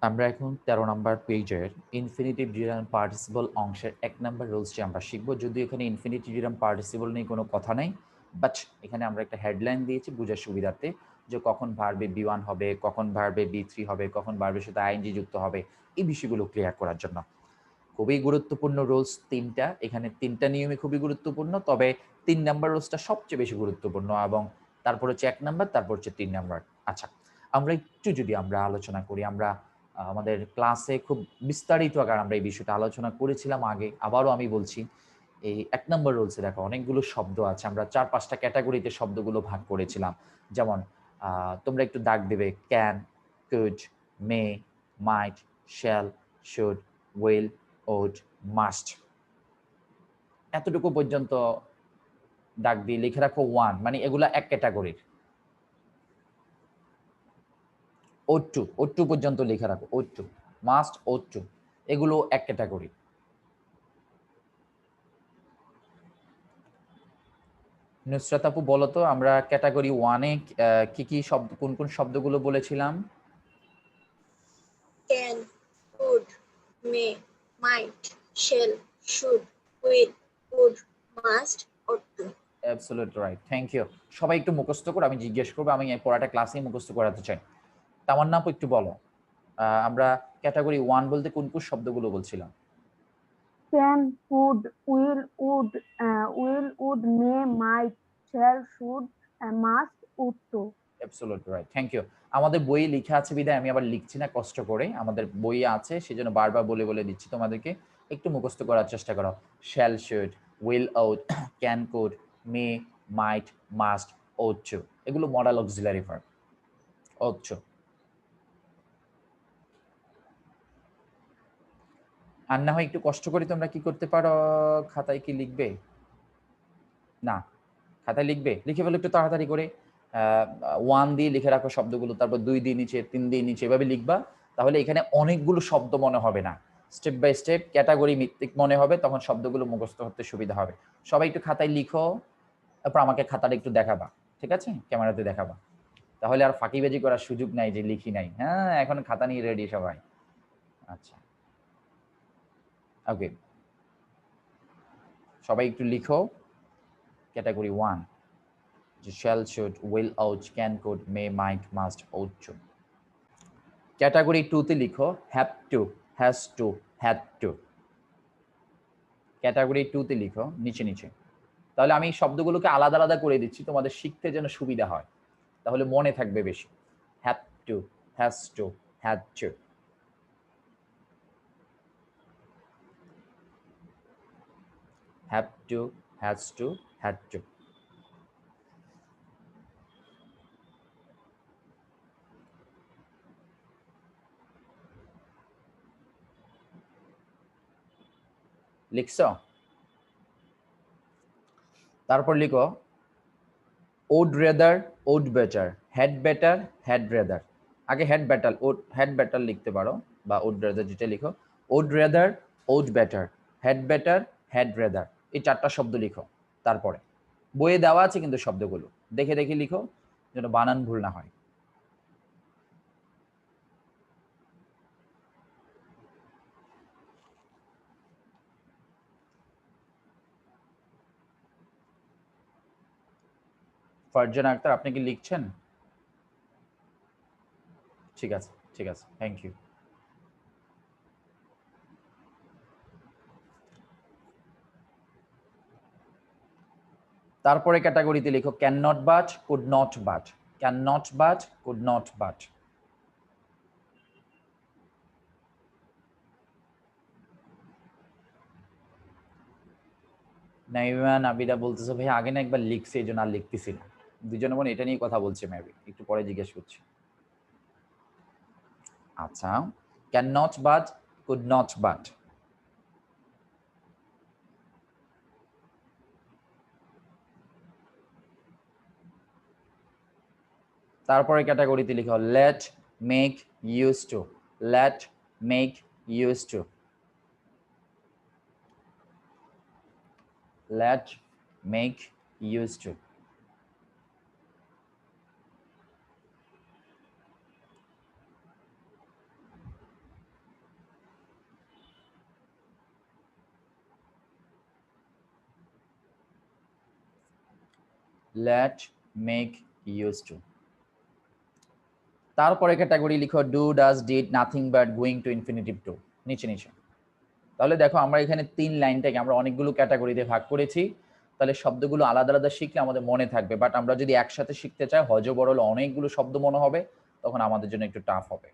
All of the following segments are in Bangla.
আমরা এখন ১৩ নাম্বার পেজের ইনফিনিটিভ ডিউরাম পার্টিসিপল অংশের ১ নাম্বার রুলসটি আমরা শিখব। যদিও এখানে ইনফিনিটিভ ডিউরাম পার্টিসিপল নিয়ে কোনো কথা নেই, বাট এখানে আমরা একটা হেডলাইন দিয়েছি বোঝার সুবিধার্থে, যে কখন ভার্বে বি1 হবে, কখন ভার্বে বি3 হবে, কখন ভার্বের সাথে আইএনজি যুক্ত হবে, এই বিষয়গুলো ক্লিয়ার করার জন্য। খুবই গুরুত্বপূর্ণ রুলস ৩টা। এখানে ৩টা নিয়মই খুবই গুরুত্বপূর্ণ, তবে ৩ নাম্বার রুলসটা সবচেয়ে বেশি গুরুত্বপূর্ণ, এবং তারপর হচ্ছে ১ নাম্বার, তারপর হচ্ছে ৩ নাম্বার। আচ্ছা, আমরা একটু যদি আমরা আলোচনা করি, আমরা আমাদের ক্লাসে খুব বিস্তারিত আকারে আমরা এই বিষয়টা আলোচনা করেছিলাম আগে, আবারও আমি বলছি। এই ১ নাম্বার রুলসে দেখো অনেকগুলো শব্দ আছে। আমরা ৪-৫টা ক্যাটেগরিতে শব্দগুলো ভাগ করেছিলাম। যেমন তোমরা একটু দাগ দেবে can, could, may, might, shall, should, will, would, must. এতটুকু পর্যন্ত দাগ দিয়ে লিখে রাখো 1, মানে এগুলা এক ক্যাটাগরির। ওড টু পর্যন্ত লিখে রাখো। Ought to, must, ought to, এগুলো এক ক্যাটাগরি। নুসরাত আপু বলো তো, আমরা ক্যাটাগরি 1-এ কি কি শব্দ, কোন কোন শব্দগুলো বলেছিলাম? Can, could, may, might, shall, should, will, would, must, ought to। Absolutely right, thank you. সবাই একটু মুখস্থ করো, আমি জিজ্ঞেস করবো, আমি এই পড়াটা ক্লাসেই মুখস্থ করাতে চাই। তামান্না আপু একটু বলো, আমরা ক্যাটাগরি 1 বলতে কোন কোন শব্দগুলো বলছিলাম? Can, could, will, would, may, might, shall, should, must, ought to. Absolutely right, thank you. আমাদের বইয়ে লেখা আছে বিধায় আমি আবার লিখছি না কষ্ট করে, আমাদের বইয়ে আছে সেজন্য বারবার বলে বলে দিচ্ছি তোমাদেরকে। একটু মুখস্থ করার চেষ্টা করো। Shall, should, will, out, can, could, may, might, must, ought to, এগুলো modal auxiliary verb. ought to। আর না হয় একটু কষ্ট করে তোমরা কি করতে পারো, খাতায় কি লিখবে? না, খাতায় লিখবে, লিখে ফেলো একটু তাড়াতাড়ি করে। 1 দিয়ে লিখে রাখো শব্দগুলো, তারপর 2 দিয়ে নিচে, 3 দিয়ে নিচে, এভাবে লিখবা। তাহলে এখানে অনেকগুলো শব্দ মনে হবে না, স্টেপ বাই স্টেপ ক্যাটাগরি ভিত্তিক মনে হবে, তখন শব্দগুলো মুখস্থ করতে সুবিধা হবে। সবাই একটু খাতায় লিখো, তারপর আমাকে খাতাটা একটু দেখাবা, ঠিক আছে? ক্যামেরাতে দেখাবা, তাহলে আর ফাঁকিবাজি করার সুযোগ নাই যে লিখি নাই। হ্যাঁ, এখন খাতা নিয়ে রেডি সবাই। আচ্ছা, ওকে, সবাই একটু লিখো ক্যাটাগরি 1, যে shall, should, will, out, can, could, may, might, must, ought to। Category 2-তে লিখো have to, has to, had to. Category 2-তে লিখো নিচে নিচে। তাহলে আমি শব্দগুলোকে আলাদা আলাদা করে দিচ্ছি তোমাদের শিখতে যেন সুবিধা হয়, তাহলে মনে থাকবে বেশি। Have to, has to, had to. Have to, has to, had to. লিখছো? তারপর লিখো would rather, would better, had better, had rather. আগে had better, would had better লিখতে পারো, বা ওড রেদার, যেটা লিখো। Would rather, would better, had better, had rather, এই 4টা শব্দ লিখো। তারপরে বইয়ে দেওয়া আছে কিন্তু শব্দগুলো দেখে দেখে লিখো, যেন বানান ভুল না হয়। ফারজানা আক্তার, আপনি কি লিখছেন? ঠিক আছে, ঠিক আছে, থ্যাংক ইউ। তারপরে ক্যাটাগরিতে লিখো can not but, could not but, can not but, could not but. Naima Nabila বলতেছে ভাই আগে না একবার লিখছে, এই জন্য আর লিখতেছি না। দুজনে মনে এটা নিয়ে কথা বলছে, মেবি একটু পরে জিজ্ঞেস করছি। আচ্ছা, can not but, could not but. তারপরে ক্যাটাগরিতে লিখো let, make, use to, let, make, use to, let, make, use to. let, make, used to। তারপরে ক্যাটাগরি লিখো do, does, did, nothing but, going to, infinitive to, নিচে নিচে। তাহলে দেখো আমরা এখানে 3 লাইনটাকে আমরা অনেকগুলো ক্যাটাগরিতে ভাগ করেছি, তাহলে শব্দগুলো আলাদা আলাদা শিখলে আমাদের মনে থাকবে, বাট আমরা যদি একসাথে শিখতে চাই হজবরল অনেকগুলো শব্দ মনে হবে, তখন আমাদের জন্য একটু টাফ হবে।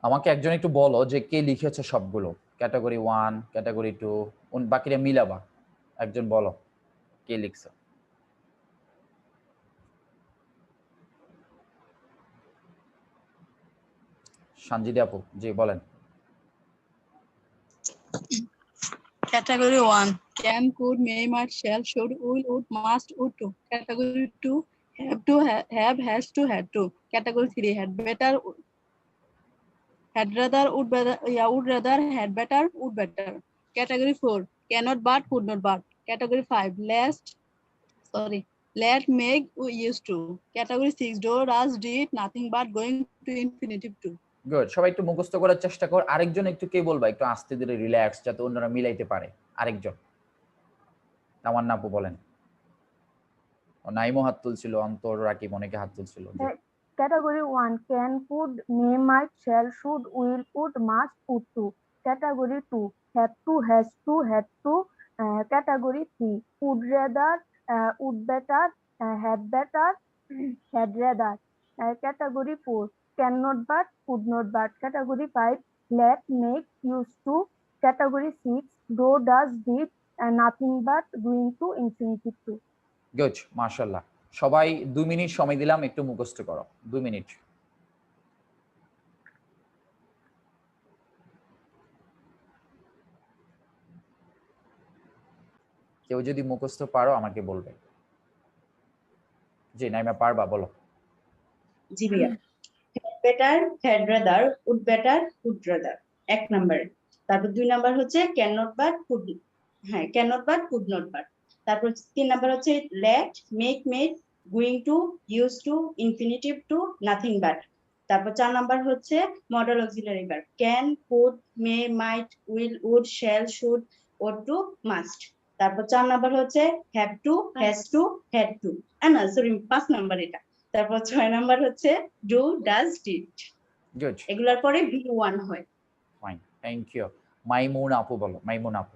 আমাকে একজন একটু বলো যে কে লিখেছে সবগুলো, ক্যাটাগরি 1, ক্যাটাগরি 2, বাকিরা মিলাবা, একজন বলো কে লিখছে। সঞ্জিদা আপু, জি বলেন। Category 1 can, could, may, might, shall, should, will, would, must, would to. Category 2 have to, have, has to, had to. Category 3 had better, had rather, would rather, had better, would better. Category 4 cannot but, could not but. Category 5 let, make, used to. Category 6 do, does, did, nothing but, going to infinitive to. Good, সবাই একটু মুখস্থ করার চেষ্টা কর। আরেকজন একটু কে বলবা একটু আস্তে ধীরে রিল্যাক্স, যাতে অন্যরা মিলাইতে পারে। আরেকজন তামান্না আপু বলেন। নাইমো হাত তুলছিল, অন্তর, রাকিব অনেকে হাত তুলছিল। Category 1 can, could, may, might, shall, should, will, would, must, would to. Category 2 have to, has to, had to. Category 3 would rather, would better, had better, had rather. Category 4 cannot but, could not but. Category 5 let, make, used to. Category 6 do, does, did, nothing but, going to, infinitive to. Good, মাশাআল্লাহ। সবাই 2 মিনিট সময় দিলাম, একটু মুখস্থ করো, 2 মিনিট। কেউ যদি মুখস্থ পারো আমাকে বলবে। জি নাইমা, পারবা, বলো। জি ভাইয়া, better, had rather, would better, would rather 1 number. তারপর 2 নাম্বার হচ্ছে ক্যান নট বাট, কুড, হ্যাঁ can not but, could not but. তারপর 3 নাম্বার হচ্ছে let, make, made, going to, use to, infinitive to, nothing but. তারপর 4 নাম্বার হচ্ছে modal auxiliary verb can, could, may, might, will, would, shall, should, ought to, must. তারপর 4 নাম্বার হচ্ছে have to, has to, had two, না সরি 5 নাম্বার এটা। তারপর 6 নাম্বার হচ্ছে ডু, ডাজ, ডিড। গুড, এগুলোর পরে V1 হয়। Fine, thank you. মাইমুন আপু বলো, মাইমুন আপু।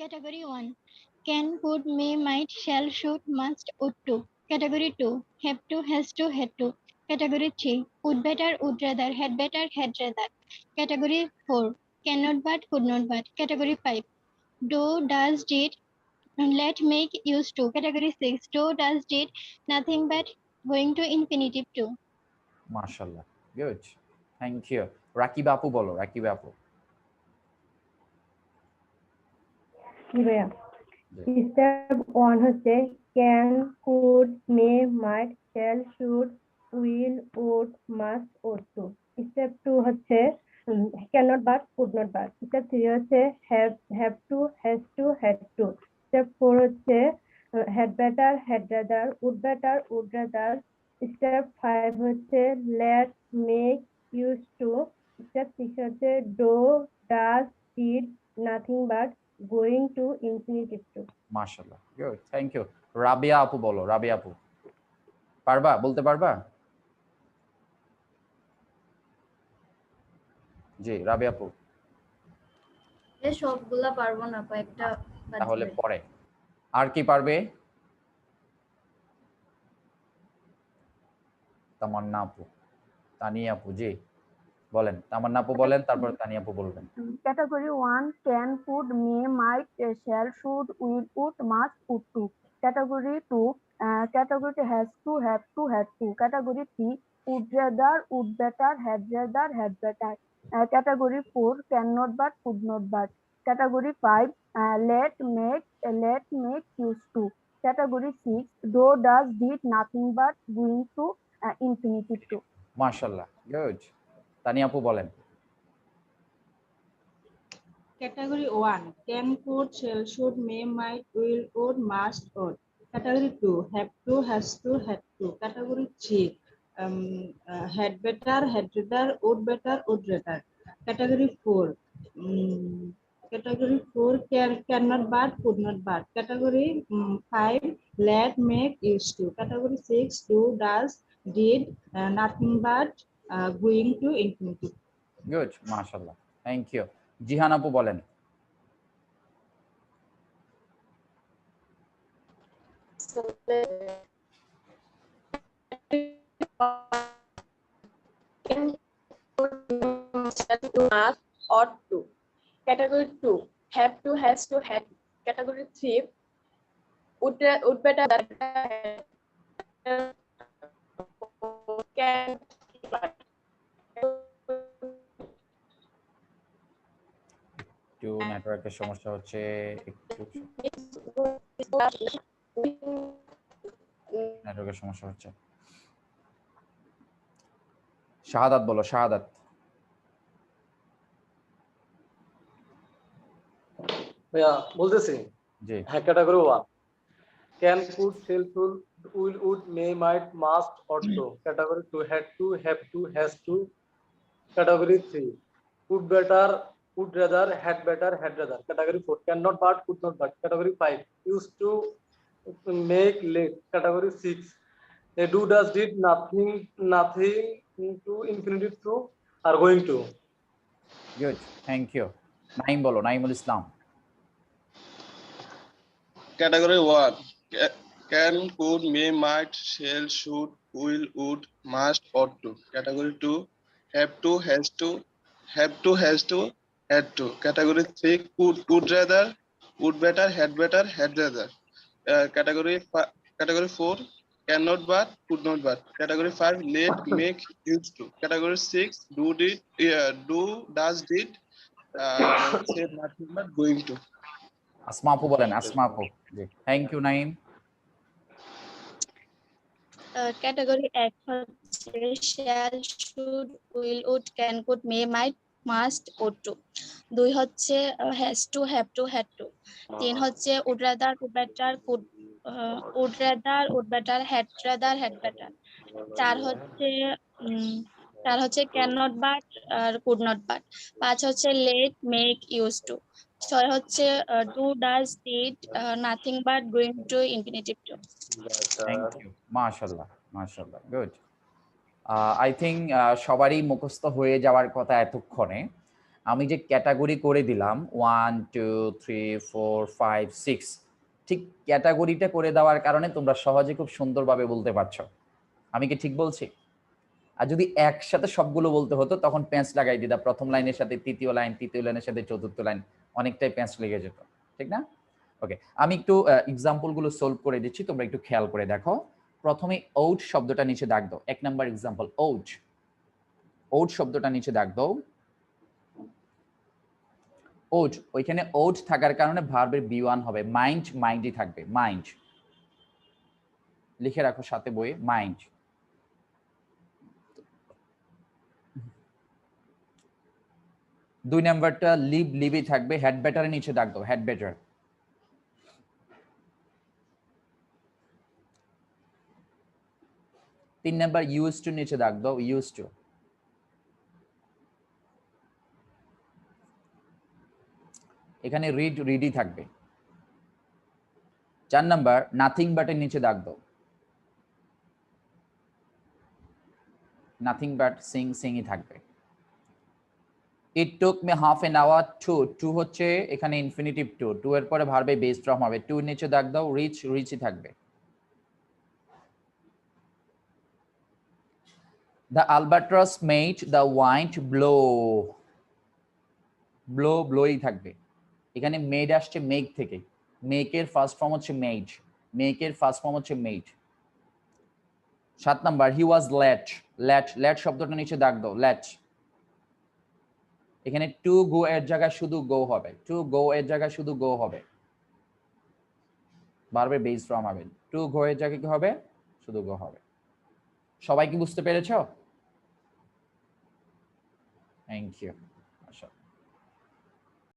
Category 1 can, could, may, might, shall, should, must, would to. Category 2 have to, has to, had to. Category 3 would better, would rather, had better, had rather. Category 4 cannot but, could not but. Category 5 do, does, did, let, make, used to. Category 6 do, does, did, nothing but, going to, infinitive to. মাশাআল্লাহ, গুড, থ্যাংক ইউ। রাকিব আপু বলো, রাকিব আপু। জি ভাইয়া, স্টেপ 1 হচ্ছে can, could, may, might, shall, should, will, would, must, ought to. Step 2 হচ্ছে cannot but, could not but. Step 3 হচ্ছে have to, has to, had to. Step 4 হচ্ছে had better, had rather, would better, would rather. Step 5 হচ্ছে let, make, use to. Step 6 হচ্ছে do, does, did, nothing but, going to, infinitive two. মাশাআল্লাহ, গুড, থ্যাংক ইউ। রাবিয়া আপু বলো, রাবিয়া আপু। পারবা, বলতে পারবা? জি রাবিয়া আপু। সবগুলা পারবো না, কয়েকটা বাদ তাহলে দিবেন। পরে আর কি পারবে? তামান্না আপু, তানিয়া আপু, জি বলেন। তামান্না আপু বলেন, তারপর তানিয়া আপু বলবেন। Category 1 can, could, may, might, shall, should, will, would, must, would to. Category 2 category has to, have to, had to. Category 3 would rather, would better, had better. Category 4 cannot but, could not but. Category 5 let, make, used to. Category 6 do, does, did, nothing but, going to, infinitive to. মাশাআল্লাহ, গুড। তানিয়া আপু বলেন। Category 1 can, could, shall, should, may, might, will, would, must, would. Category 2, have to, has to, had to. Category 3, had better, had rather, would better, would rather. Category 4, category 4, cannot but, could not but. Category 5, let, make, used to. Category 6, do, does, did, nothing but, going to, infinitive. Good, মাশাআল্লাহ, থ্যাংক ইউ। জিহান আপু বলেন। So, can must, ought to. Category 2, have to, has to, had. Category 3, would better, can, একটু নেটওয়ার্কের সমস্যা হচ্ছে, একটু নেটওয়ার্কের সমস্যা হচ্ছে। শাহাদাত বলো, শাহাদাত। ভাইয়া বলতেছি, জি, হ্যাঁ, category 1, can, could, shall, should, will, would, may, might, must, ought to. Category 2, had to, have to, has to. Category 3, could better, would rather, had better, had rather. Category 4, cannot but, could not but. Category 5, used to, make, late. Category 6, do, does, did, nothing, nothing to, infinitive to, are going to. Good, thank you. Naim বলো, নাইমুল ইসলাম। Category 1, can, could, may, might, shall, should, will, would, must, ought to. Category 2, have to, has to, have to, has to, had to. Category 3, could, would rather, would better, had rather. Category 4, cannot but, could not but. Category 5, let, make, used to. Category 6, do, did, do, does, did, say nothing but, going to. Asma আপু বলেন, আসমা আপু। জি, থ্যাংক ইউ নাইম। ক্যাটাগরি 1 হচ্ছে shall, should, will, would, can, could, may, might, must, ought to। 2 হচ্ছে has to, have to, had to। 3 হচ্ছে would rather, would better, could, would rather, would better, had better। 4 হচ্ছে cannot but R could not but। 5 হচ্ছে let, make, used to। 6 হচ্ছে do, does, did, nothing but, going to, infinitive to। Thank you, মাশাআল্লাহ, মাশাআল্লাহ, গুড। আই থিঙ্ক সবারই মুখস্থ হয়ে যাওয়ার কথা এতক্ষণে। আমি যে ক্যাটাগরি করে দিলাম 1 2 3 4 5 6, ঠিক ক্যাটাগরিটা করে দেওয়ার কারণে তোমরা সহজে খুব সুন্দরভাবে বলতে পারছো। আমি কি ঠিক বলছি? আর যদি একসাথে সবগুলো বলতে হতো তখন প্যাঁচ লাগাই দিতা, প্রথম লাইনের সাথে তৃতীয় লাইন, তৃতীয় লাইনের সাথে চতুর্থ লাইন, অনেকটাই প্যাঁচ লেগে যেত, ঠিক না? ওকে, আমি একটু এক্সাম্পলগুলো সলভ করে দিচ্ছি, তোমরা একটু খেয়াল করে দেখো। প্রথমে আউট শব্দটা নিচে দাগ দাও। 1 নাম্বার এক্সাম্পল, আউট। আউট শব্দটা নিচে দাগ দাও। আউট, ওইখানে আউট থাকার কারণে ভার্বের বি1 হবে, মাইন্ড, মাইন্ডই থাকবে, মাইন্ড। লিখে রাখো সাথে বইয়ে, মাইন্ড। দুই নাম্বারটা লিভ, লিভই থাকবে, হ্যাড বেটারের নিচে দাগ দাও, had better. 3 number use to নিচে দাগ দাও, ইউজ টু। এখানে রিড, রিডই থাকবে। 4 নাম্বার নাথিং বাটের নিচে দাগ দাও, নাথিং বাট, সিং, সিংই থাকবে। It took me half an hour to, to হচ্ছে এখানে ইনফিনিটিভ টু, টু এর পরে ভার্বে বেস ফর্ম হবে, টু নিচে দাগ দাও, রিচ, রিচই থাকবে। The albatross made the wind blow, blow, ব্লোই থাকবে। এখানে মেড আসছে মেক থেকে, মেকের ফার্স্ট ফর্ম হচ্ছে মেড, মেকের ফার্স্ট ফর্ম হচ্ছে made. 7 number he was late, late, late শব্দটা নিচে দাগ দাও, লেট। এখানে টু গো এর জায়গায় শুধু গো হবে, টু গো এর জায়গায় শুধু গো হবে, ভার্বের বেস ফর্ম হবে। টু গো এর জায়গায় কি হবে? শুধু গো হবে। সবাই কি বুঝতে পেরেছো? Thank you.